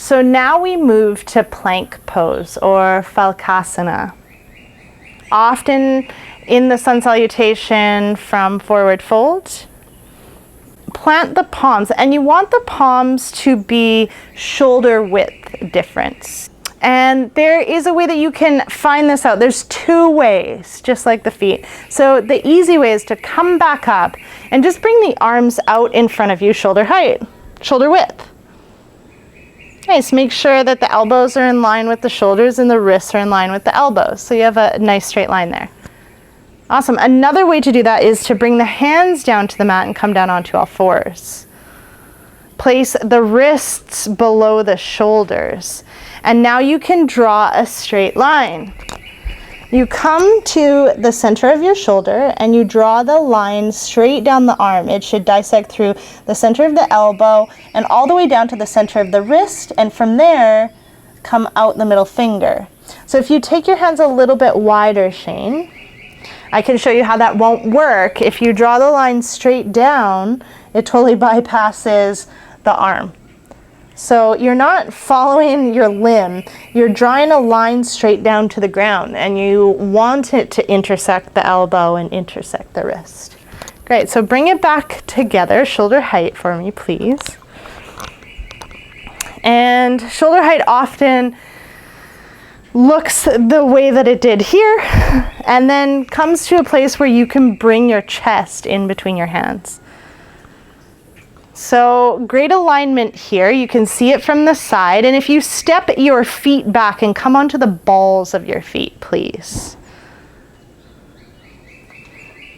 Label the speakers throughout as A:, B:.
A: So now we move to plank pose or Phalakasana. Often in the Sun Salutation from forward fold, plant the palms, and you want the palms to be shoulder width difference. And there is a way that you can find this out. There's two ways, just like the feet. So the easy way is to come back up and just bring the arms out in front of you, shoulder height, shoulder width. Nice, make sure that the elbows are in line with the shoulders and the wrists are in line with the elbows. So you have a nice straight line there. Awesome. Another way to do that is to bring the hands down to the mat and come down onto all fours. Place the wrists below the shoulders. And now you can draw a straight line. You come to the center of your shoulder and you draw the line straight down the arm. It should dissect through the center of the elbow and all the way down to the center of the wrist, and from there come out the middle finger. So if you take your hands a little bit wider, Shane, I can show you how that won't work. If you draw the line straight down, it totally bypasses the arm. So you're not following your limb, you're drawing a line straight down to the ground, and you want it to intersect the elbow and intersect the wrist. Great, so bring it back together, shoulder height for me, please. And shoulder height often looks the way that it did here, and then comes to a place where you can bring your chest in between your hands. So great alignment here. You can see it from the side. And if you step your feet back and come onto the balls of your feet, please.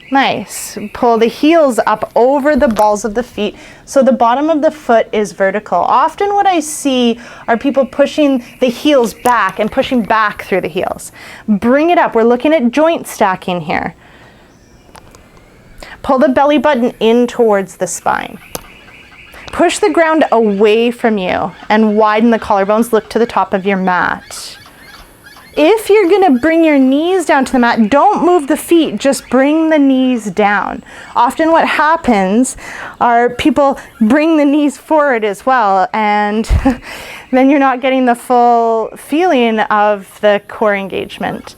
A: Nice. Pull the heels up over the balls of the feet so the bottom of the foot is vertical. Often what I see are people pushing the heels back and pushing back through the heels. Bring it up. We're looking at joint stacking here. Pull the belly button in towards the spine. Push the ground away from you and widen the collarbones. Look to the top of your mat. If you're going to bring your knees down to the mat, don't move the feet, just bring the knees down. Often what happens are people bring the knees forward as well, and then you're not getting the full feeling of the core engagement.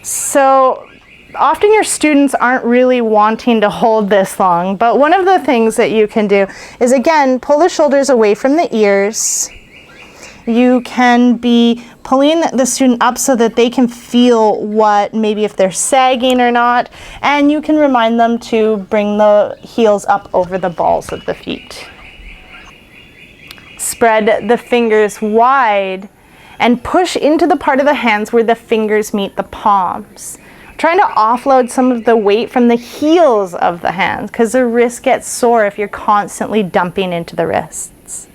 A: So often your students aren't really wanting to hold this long, but one of the things that you can do is, again, pull the shoulders away from the ears. You can be pulling the student up so that they can feel what, maybe if they're sagging or not, and you can remind them to bring the heels up over the balls of the feet. Spread the fingers wide and push into the part of the hands where the fingers meet the palms. Trying to offload some of the weight from the heels of the hands, because the wrist gets sore if you're constantly dumping into the wrists.